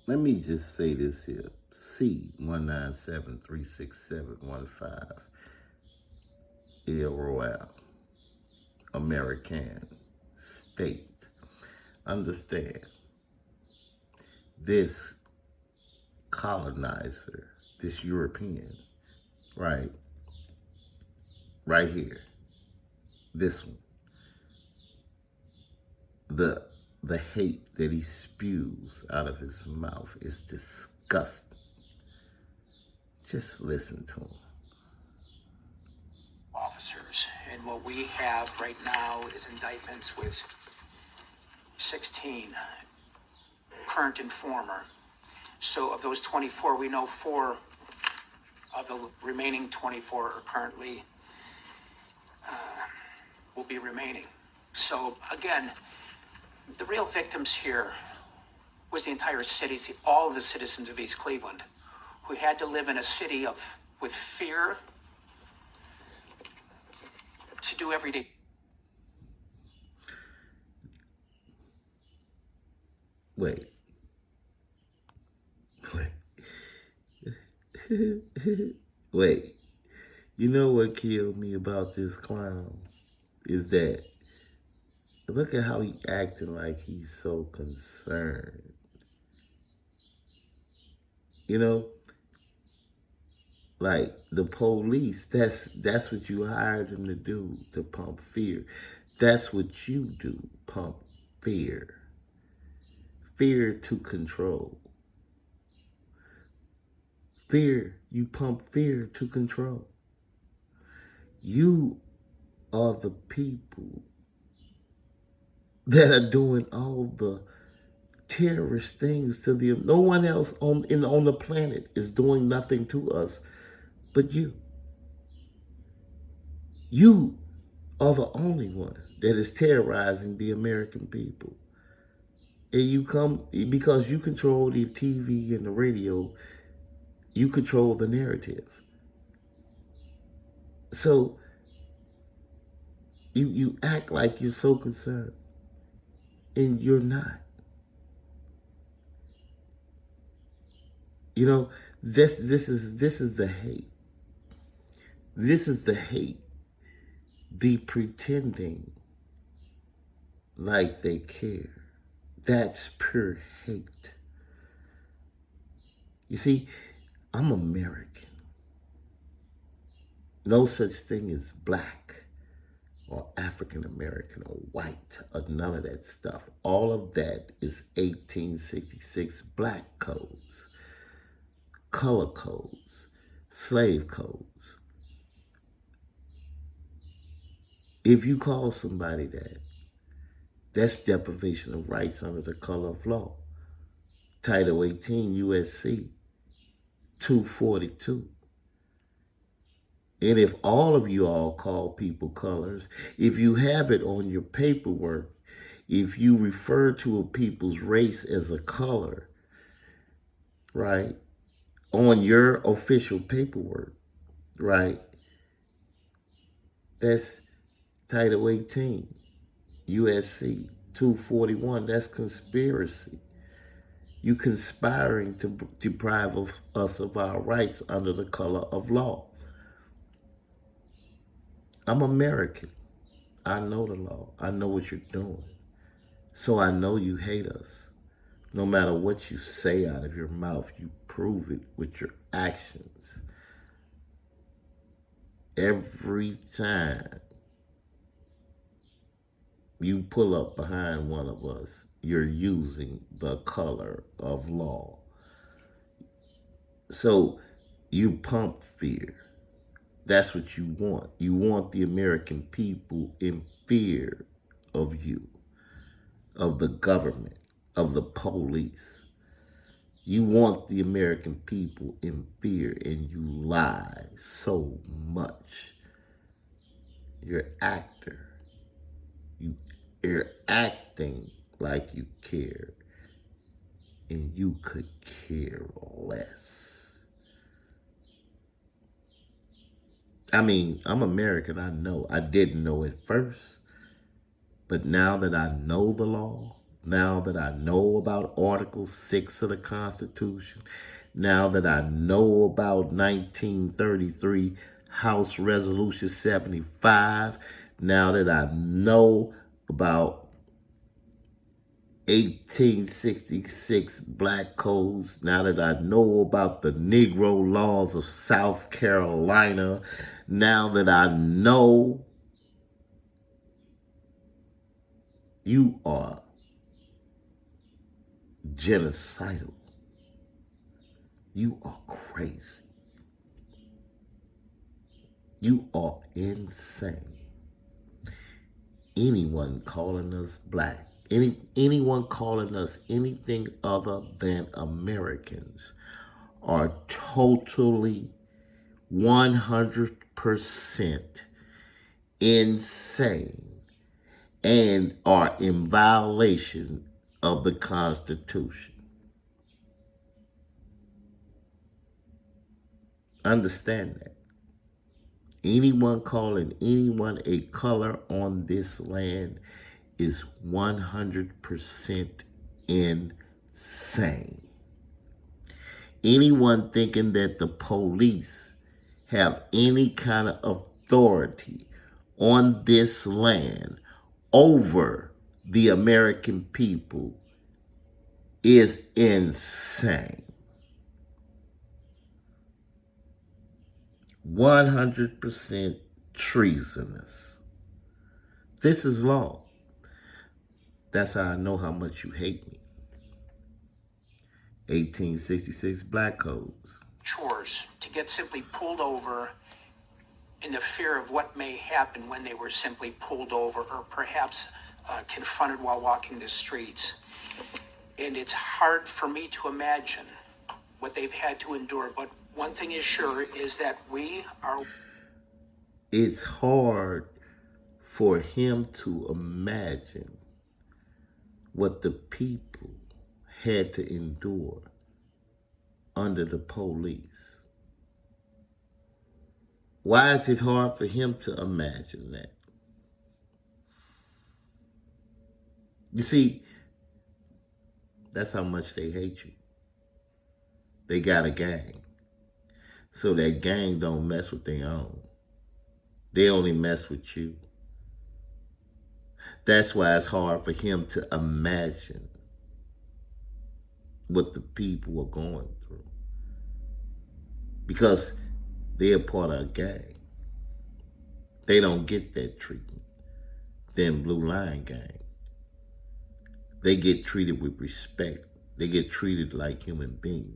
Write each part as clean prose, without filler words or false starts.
let me just say this here. C1973671 El Royale, American State. Understand, this colonizer, this European, right, right here, this one, the the hate that he spews out of his mouth is disgusting. Just listen to him. Officers. And what we have right now is indictments with 16 current and former. So of those 24, we know 4 of the remaining 24 are currently will be remaining. So again, the real victims here was the entire city, all of the citizens of East Cleveland, who had to live in a city with fear to do everyday. Wait. Wait. You know what killed me about this clown is that look at how he acting like he's so concerned. You know, like the police, that's what you hired them to do, to pump fear. That's what you do, pump fear. Fear to control. Fear, you pump fear to control. You are the people that are doing all the terrorist things to them. No one else on the planet is doing nothing to us but you. You are the only one that is terrorizing the American people. And you come because you control the TV and the radio, you control the narrative. So you act like you're so concerned, and you're not. You know, this is the hate. This is the hate. The pretending like they care. That's pure hate. You see, I'm American. No such thing as black or African American or white or none of that stuff. All of that is 1866 black codes, color codes, slave codes. If you call somebody that, that's deprivation of rights under the color of law. Title 18 USC 242. And if all of you all call people colors, if you have it on your paperwork, if you refer to a people's race as a color, right, on your official paperwork, right, that's Title 18, USC 241. That's conspiracy. You conspiring to deprive us of our rights under the color of law. I'm American. I know the law. I know what you're doing. So I know you hate us. No matter what you say out of your mouth, you prove it with your actions. Every time you pull up behind one of us, you're using the color of law. So you pump fear. That's what you want. You want the American people in fear of you, of the government, of the police. You want the American people in fear, and you lie so much. You're an actor. You're acting like you care, and you could care less. I mean, I'm American, I know. I didn't know it first. But now that I know the law, now that I know about Article 6 of the Constitution, now that I know about 1933 House Resolution 75, now that I know about 1866 black codes, now that I know about the Negro laws of South Carolina, now that I know you are genocidal, you are crazy, you are insane. Anyone calling us black, anyone calling us anything other than Americans are totally 100% insane and are in violation of the Constitution. Understand that. Anyone calling anyone a color on this land is 100% insane. Anyone thinking that the police have any kind of authority on this land over the American people is insane. 100% treasonous. This is law. That's how I know how much you hate me. 1866 black codes. Chores to get simply pulled over in the fear of what may happen when they were simply pulled over or perhaps confronted while walking the streets. And it's hard for me to imagine what they've had to endure. But one thing is sure is that we are. It's hard for him to imagine what the people had to endure under the police. Why is it hard for him to imagine that? You see, that's how much they hate you. They got a gang. So that gang don't mess with their own. They only mess with you. That's why it's hard for him to imagine what the people are going through. Because they're part of a gang. They don't get that treatment. Them Blue Line gang. They get treated with respect. They get treated like human beings.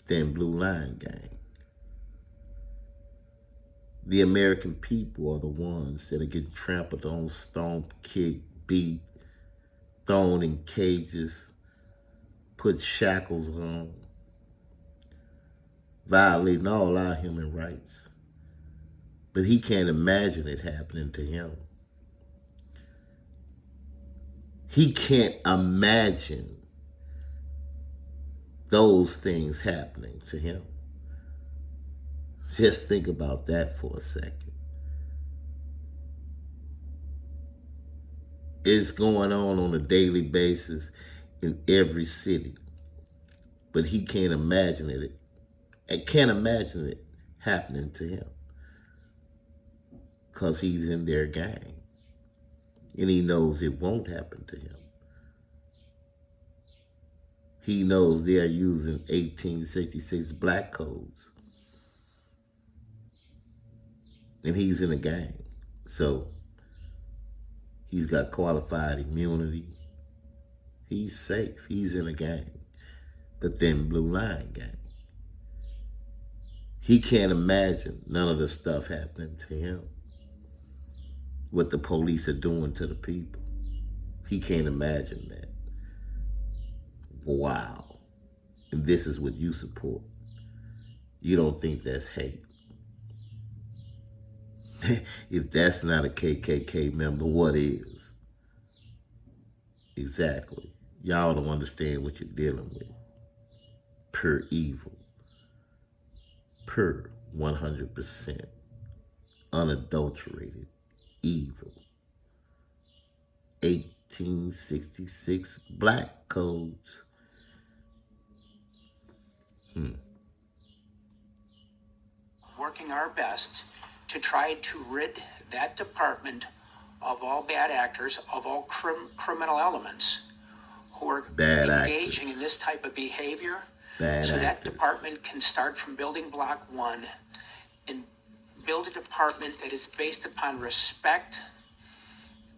Them Blue Line gang. The American people are the ones that are getting trampled on, stomped, kicked, beat, thrown in cages, put shackles on, violating all our human rights. But he can't imagine it happening to him. He can't imagine those things happening to him. Just think about that for a second. It's going on a daily basis in every city. But he can't imagine it. I can't imagine it happening to him. Because he's in their gang. And he knows it won't happen to him. He knows they are using 1866 black codes. And he's in a gang. So he's got qualified immunity. He's safe. He's in a gang. The Thin Blue Line gang. He can't imagine none of the stuff happening to him. What the police are doing to the people. He can't imagine that. Wow. And this is what you support. You don't think that's hate. If that's not a KKK member, what is? Exactly. Y'all don't understand what you're dealing with. Pure evil. Pure 100% unadulterated evil. 1866 black codes. Working our best to try to rid that department of all bad actors, of all criminal elements who are Bad engaging actors. in this type of behavior, Bad so that actors. department can start from building block one and build a department that is based upon respect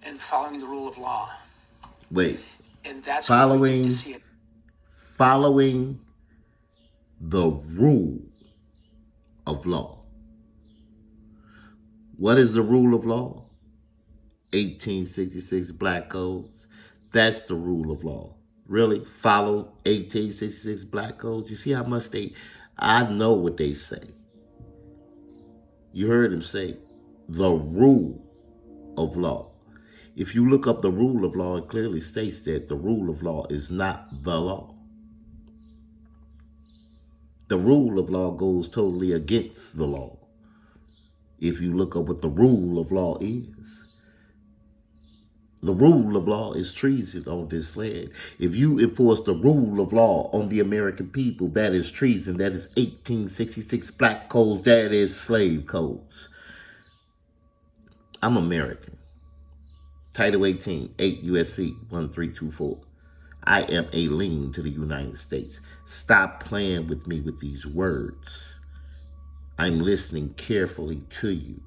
and following the rule of law. Wait. And that's what we need to Following see. following the rule of law. What is the rule of law? 1866 black codes. That's the rule of law. Really? Follow 1866 black codes? You see how much I know what they say. You heard him say the rule of law. If you look up the rule of law, it clearly states that the rule of law is not the law. The rule of law goes totally against the law. If you look up what the rule of law is, the rule of law is treason on this land. If you enforce the rule of law on the American people, that is treason. That is 1866 black codes. That is slave codes. I'm American. Title 18, 8 USC 1324. I am a lien to the United States. Stop playing with me with these words. I'm listening carefully to you.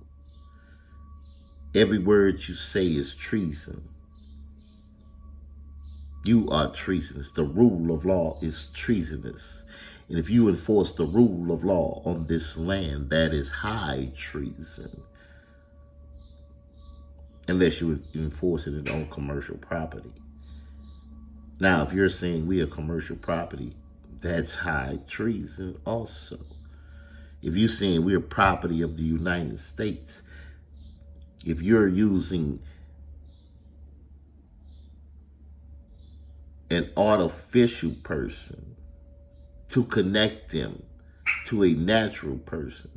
Every word you say is treason. You are treasonous. The rule of law is treasonous. And if you enforce the rule of law on this land, that is high treason. Unless you enforce it on commercial property. Now, if you're saying we are commercial property, that's high treason also. If you're saying we're property of the United States, if you're using an artificial person to connect them to a natural person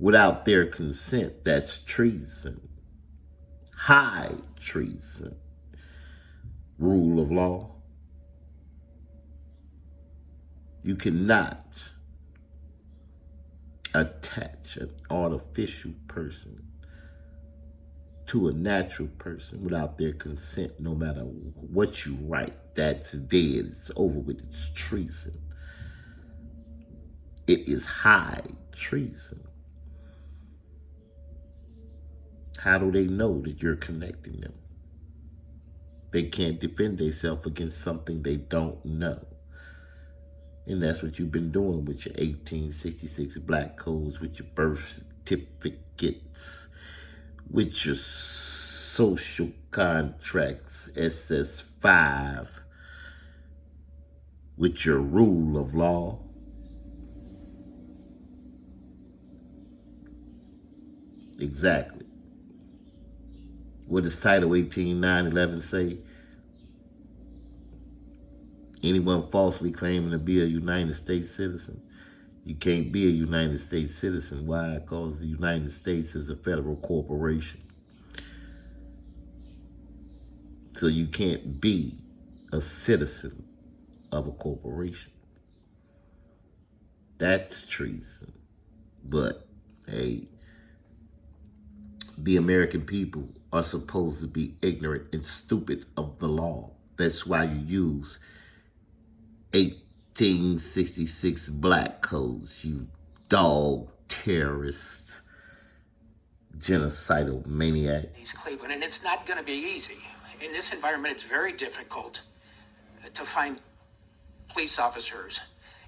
without their consent, that's treason. High treason. Rule of law. You cannot attach an artificial person to a natural person without their consent, no matter what you write. That's dead. It's over with. It's treason. It is high treason. How do they know that you're connecting them? They can't defend themselves against something they don't know. And that's what you've been doing with your 1866 black codes, with your birth certificates, with your social contracts, SS5, with your rule of law. Exactly. What does Title 18.9.11 say? Anyone falsely claiming to be a United States citizen. You can't be a United States citizen. Why? Because the United States is a federal corporation. So you can't be a citizen of a corporation. That's treason. But, hey, the American people are supposed to be ignorant and stupid of the law. That's why you use 1866 black codes, you dog terrorist, genocidal maniac. East Cleveland, and it's not going to be easy. In this environment, it's very difficult to find police officers,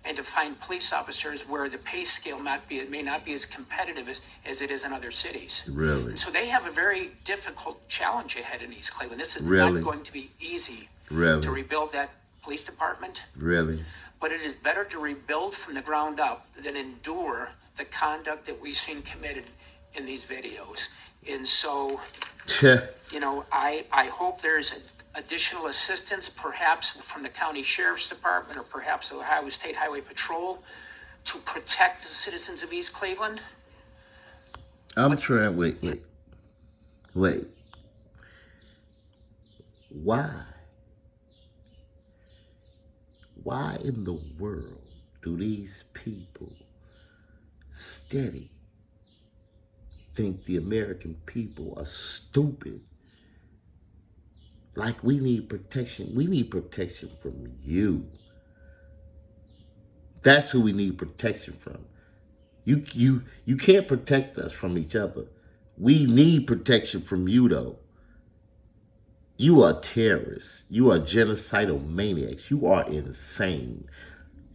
and to find police officers where the pay scale may not be as competitive as it is in other cities. Really? And so they have a very difficult challenge ahead in East Cleveland. This is Really? not going to be easy Really? to rebuild that police department. Really? But it is better to rebuild from the ground up than endure the conduct that we've seen committed in these videos. And so, I hope there's additional assistance, perhaps from the county sheriff's department or perhaps the Ohio State Highway Patrol, to protect the citizens of East Cleveland. I'm trying, wait. Why? Why in the world do these people steady think the American people are stupid? Like we need protection. We need protection from you. That's who we need protection from. You can't protect us from each other. We need protection from you though. You are terrorists. You are genocidal maniacs. You are insane.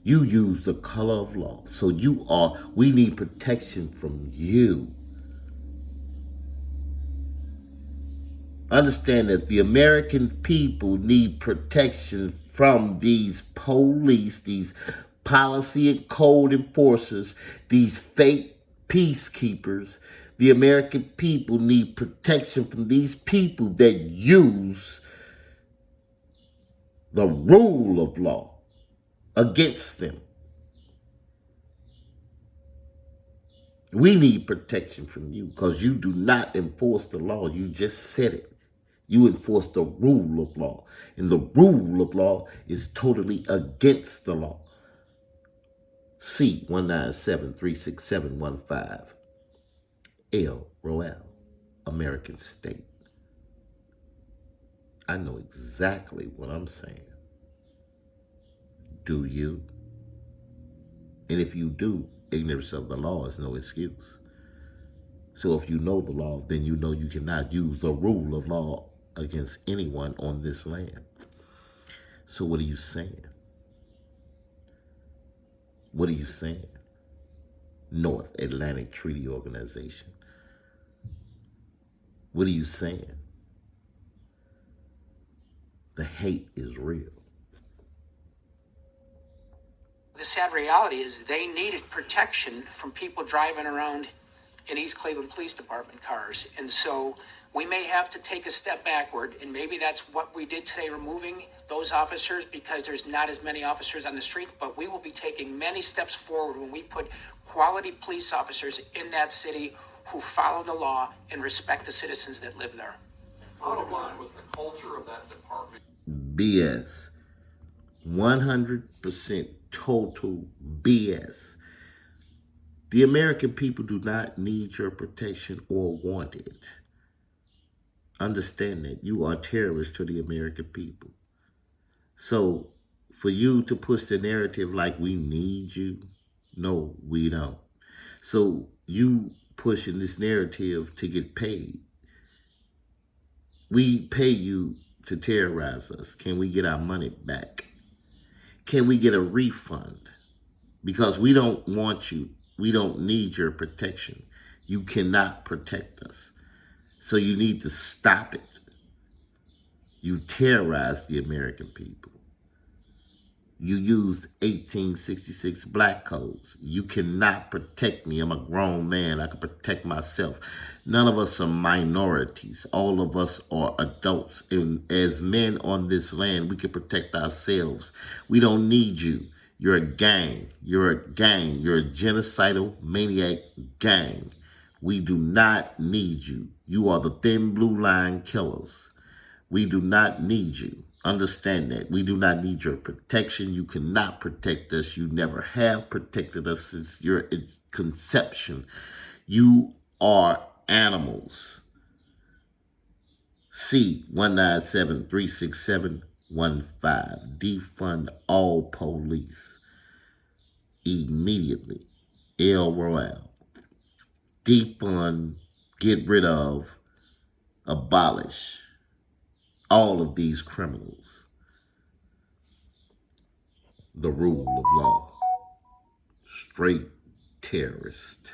You use the color of law. So we need protection from you. Understand that the American people need protection from these police, these policy and code enforcers, these fake peacekeepers. The American people need protection from these people that use the rule of law against them. We need protection from you because you do not enforce the law. You just said it. You enforce the rule of law. And the rule of law is totally against the law. C197-36715. El Royale, American State. I know exactly what I'm saying. Do you? And if you do, ignorance of the law is no excuse. So if you know the law, then you know you cannot use the rule of law against anyone on this land. So what are you saying? What are you saying? North Atlantic Treaty Organization. What are you saying? The hate is real. The sad reality is they needed protection from people driving around in East Cleveland Police Department cars. And so we may have to take a step backward, and maybe that's what we did today, removing those officers because there's not as many officers on the street, but we will be taking many steps forward when we put quality police officers in that city who follow the law and respect the citizens that live there. Bottom line was the culture of that department. BS. 100% total BS. The American people do not need your protection or want it. Understand that you are terrorists to the American people. So for you to push the narrative like we need you, no, we don't. So you pushing this narrative to get paid. We pay you to terrorize us. Can we get our money back? Can we get a refund? Because we don't want you. We don't need your protection. You cannot protect us. So you need to stop it. You terrorize the American people. You use 1866 black codes. You cannot protect me. I'm a grown man. I can protect myself. None of us are minorities. All of us are adults. And as men on this land, we can protect ourselves. We don't need you. You're a gang. You're a gang. You're a genocidal maniac gang. We do not need you. You are the thin blue line killers. We do not need you. Understand that. We do not need your protection. You cannot protect us. You never have protected us since your conception. You are animals. C197-36715. Defund all police. Immediately. El Royale. Defund, get rid of, abolish all of these criminals. The rule of law. Straight terrorist.